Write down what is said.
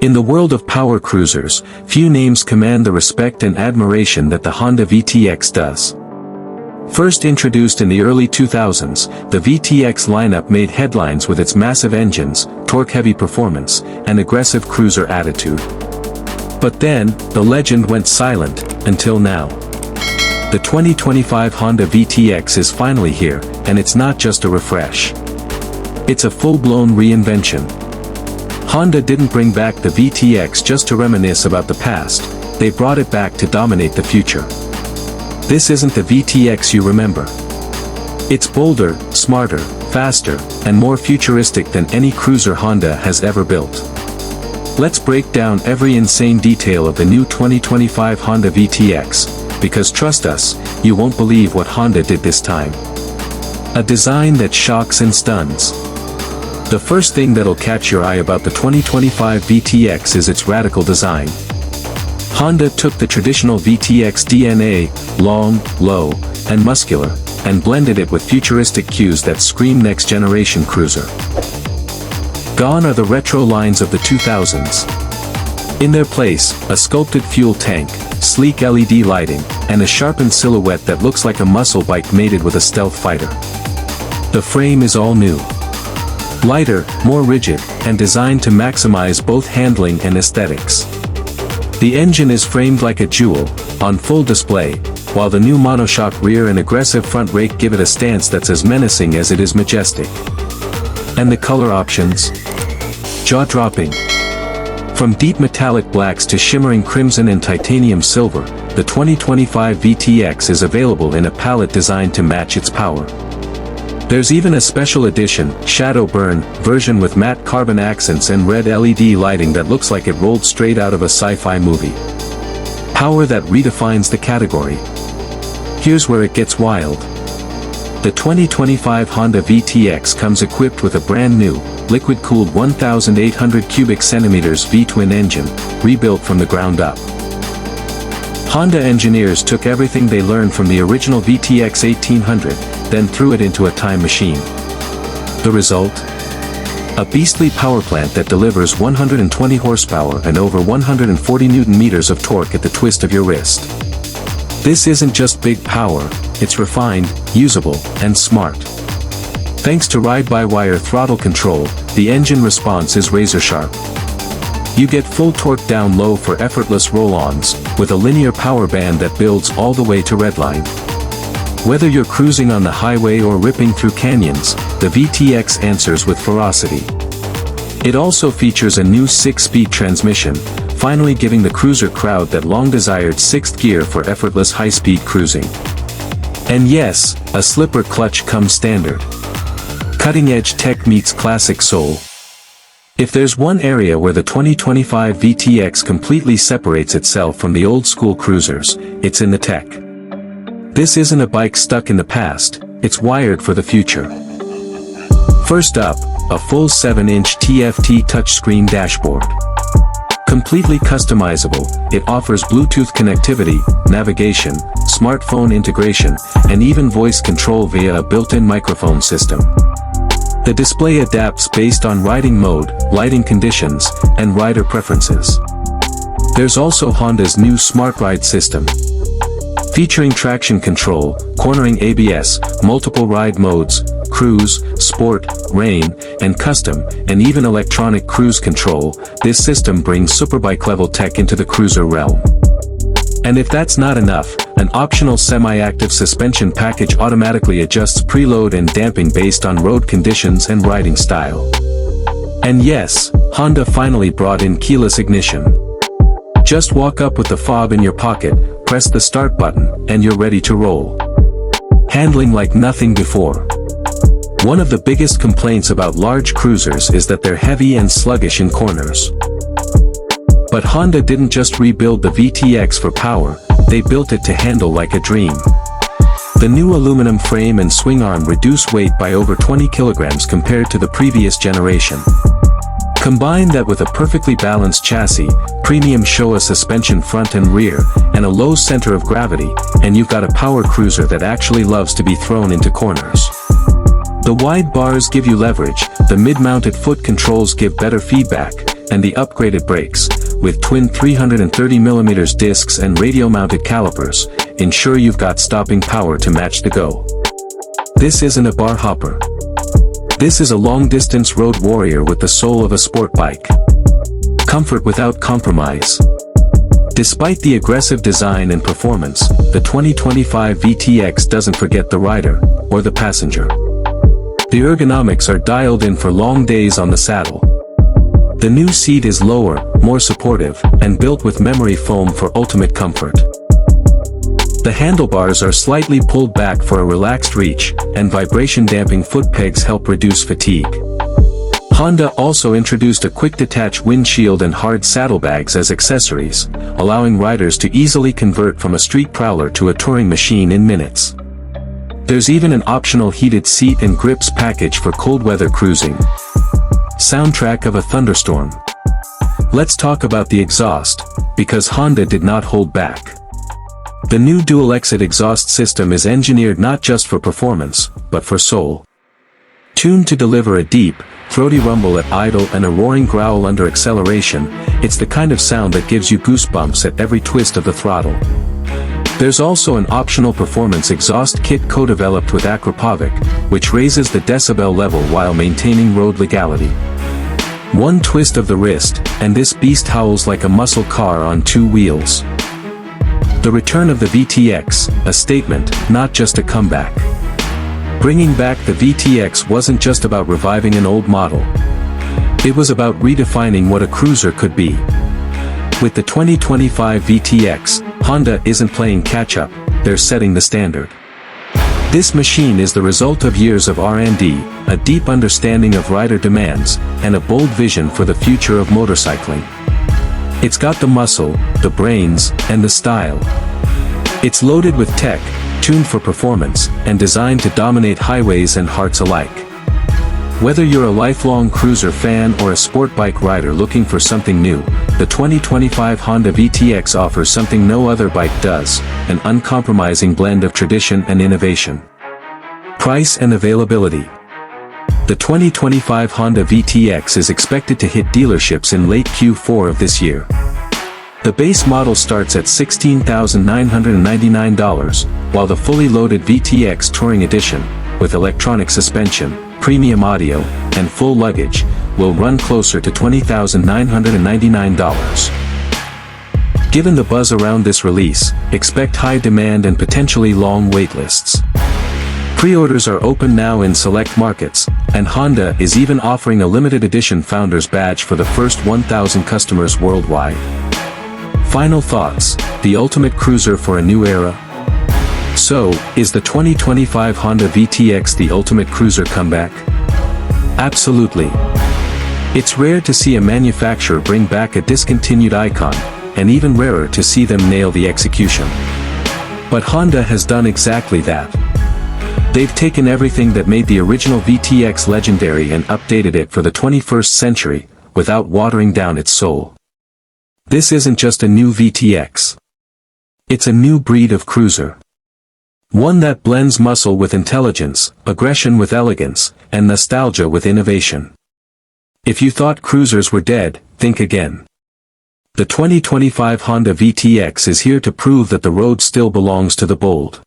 In the world of power cruisers, few names command the respect and admiration that the Honda VTX does. First introduced in the early 2000s, the VTX lineup made headlines with its massive engines, torque-heavy performance, and aggressive cruiser attitude. But then, the legend went silent, until now. The 2025 Honda VTX is finally here, and it's not just a refresh. It's a full-blown reinvention. Honda didn't bring back the VTX just to reminisce about the past, they brought it back to dominate the future. This isn't the VTX you remember. It's bolder, smarter, faster, and more futuristic than any cruiser Honda has ever built. Let's break down every insane detail of the new 2025 Honda VTX, because trust us, you won't believe what Honda did this time. A design that shocks and stuns. The first thing that'll catch your eye about the 2025 VTX is its radical design. Honda took the traditional VTX DNA, long, low, and muscular, and blended it with futuristic cues that scream next-generation cruiser. Gone are the retro lines of the 2000s. In their place, a sculpted fuel tank, sleek LED lighting, and a sharpened silhouette that looks like a muscle bike mated with a stealth fighter. The frame is all new. Lighter, more rigid, and designed to maximize both handling and aesthetics. The engine is framed like a jewel, on full display, while the new monoshock rear and aggressive front rake give it a stance that's as menacing as it is majestic. And the color options? Jaw-dropping. From deep metallic blacks to shimmering crimson and titanium silver, the 2025 VTX is available in a palette designed to match its power. There's even a special edition, Shadow Burn, version with matte carbon accents and red LED lighting that looks like it rolled straight out of a sci-fi movie. Power that redefines the category. Here's where it gets wild. The 2025 Honda VTX comes equipped with a brand new, liquid-cooled 1,800 cubic centimeters V-twin engine, rebuilt from the ground up. Honda engineers took everything they learned from the original VTX 1800, then threw it into a time machine. The result? A beastly power plant that delivers 120 horsepower and over 140 Nm of torque at the twist of your wrist. This isn't just big power, it's refined, usable, and smart. Thanks to ride-by-wire throttle control, the engine response is razor-sharp. You get full torque down low for effortless roll-ons, with a linear power band that builds all the way to redline. Whether you're cruising on the highway or ripping through canyons, the VTX answers with ferocity. It also features a new 6-speed transmission, finally giving the cruiser crowd that long-desired 6th gear for effortless high-speed cruising. And yes, a slipper clutch comes standard. Cutting-edge tech meets classic soul. If there's one area where the 2025 VTX completely separates itself from the old-school cruisers, it's in the tech. This isn't a bike stuck in the past, it's wired for the future. First up, a full 7-inch TFT touchscreen dashboard. Completely customizable, it offers Bluetooth connectivity, navigation, smartphone integration, and even voice control via a built-in microphone system. The display adapts based on riding mode, lighting conditions, and rider preferences. There's also Honda's new Smart Ride system. Featuring traction control, cornering ABS, multiple ride modes, cruise, sport, rain, and custom, and even electronic cruise control, this system brings superbike-level tech into the cruiser realm. And if that's not enough, an optional semi-active suspension package automatically adjusts preload and damping based on road conditions and riding style. And yes, Honda finally brought in keyless ignition. Just walk up with the fob in your pocket, press the start button, and you're ready to roll. Handling like nothing before. One of the biggest complaints about large cruisers is that they're heavy and sluggish in corners. But Honda didn't just rebuild the VTX for power, they built it to handle like a dream. The new aluminum frame and swing arm reduce weight by over 20 kilograms compared to the previous generation. Combine that with a perfectly balanced chassis, premium Showa suspension front and rear, and a low center of gravity, and you've got a power cruiser that actually loves to be thrown into corners. The wide bars give you leverage, the mid-mounted foot controls give better feedback, and the upgraded brakes, with twin 330mm discs and radio-mounted calipers, ensure you've got stopping power to match the go. This isn't a bar hopper. This is a long-distance road warrior with the soul of a sport bike. Comfort without compromise. Despite the aggressive design and performance, the 2025 VTX doesn't forget the rider, or the passenger. The ergonomics are dialed in for long days on the saddle. The new seat is lower, more supportive, and built with memory foam for ultimate comfort. The handlebars are slightly pulled back for a relaxed reach, and vibration-damping foot pegs help reduce fatigue. Honda also introduced a quick-detach windshield and hard saddlebags as accessories, allowing riders to easily convert from a street prowler to a touring machine in minutes. There's even an optional heated seat and grips package for cold weather cruising. Soundtrack of a thunderstorm. Let's talk about the exhaust, because Honda did not hold back. The new dual-exit exhaust system is engineered not just for performance, but for soul. Tuned to deliver a deep, throaty rumble at idle and a roaring growl under acceleration, it's the kind of sound that gives you goosebumps at every twist of the throttle. There's also an optional performance exhaust kit co-developed with Akrapovic, which raises the decibel level while maintaining road legality. One twist of the wrist, and this beast howls like a muscle car on two wheels. The return of the VTX, a statement, not just a comeback. Bringing back the VTX wasn't just about reviving an old model. It was about redefining what a cruiser could be. With the 2025 VTX, Honda isn't playing catch-up, they're setting the standard. This machine is the result of years of R&D, a deep understanding of rider demands, and a bold vision for the future of motorcycling. It's got the muscle, the brains, and the style. It's loaded with tech, tuned for performance, and designed to dominate highways and hearts alike. Whether you're a lifelong cruiser fan or a sport bike rider looking for something new, the 2025 Honda VTX offers something no other bike does, an uncompromising blend of tradition and innovation. Price and availability. The 2025 Honda VTX is expected to hit dealerships in late Q4 of this year. The base model starts at $16,999, while the fully loaded VTX Touring Edition, with electronic suspension, premium audio, and full luggage, will run closer to $20,999. Given the buzz around this release, expect high demand and potentially long waitlists. Pre-orders are open now in select markets, and Honda is even offering a limited edition Founders Badge for the first 1,000 customers worldwide. Final thoughts, the ultimate cruiser for a new era? So, is the 2025 Honda VTX the ultimate cruiser comeback? Absolutely. It's rare to see a manufacturer bring back a discontinued icon, and even rarer to see them nail the execution. But Honda has done exactly that. They've taken everything that made the original VTX legendary and updated it for the 21st century, without watering down its soul. This isn't just a new VTX. It's a new breed of cruiser. One that blends muscle with intelligence, aggression with elegance, and nostalgia with innovation. If you thought cruisers were dead, think again. The 2025 Honda VTX is here to prove that the road still belongs to the bold.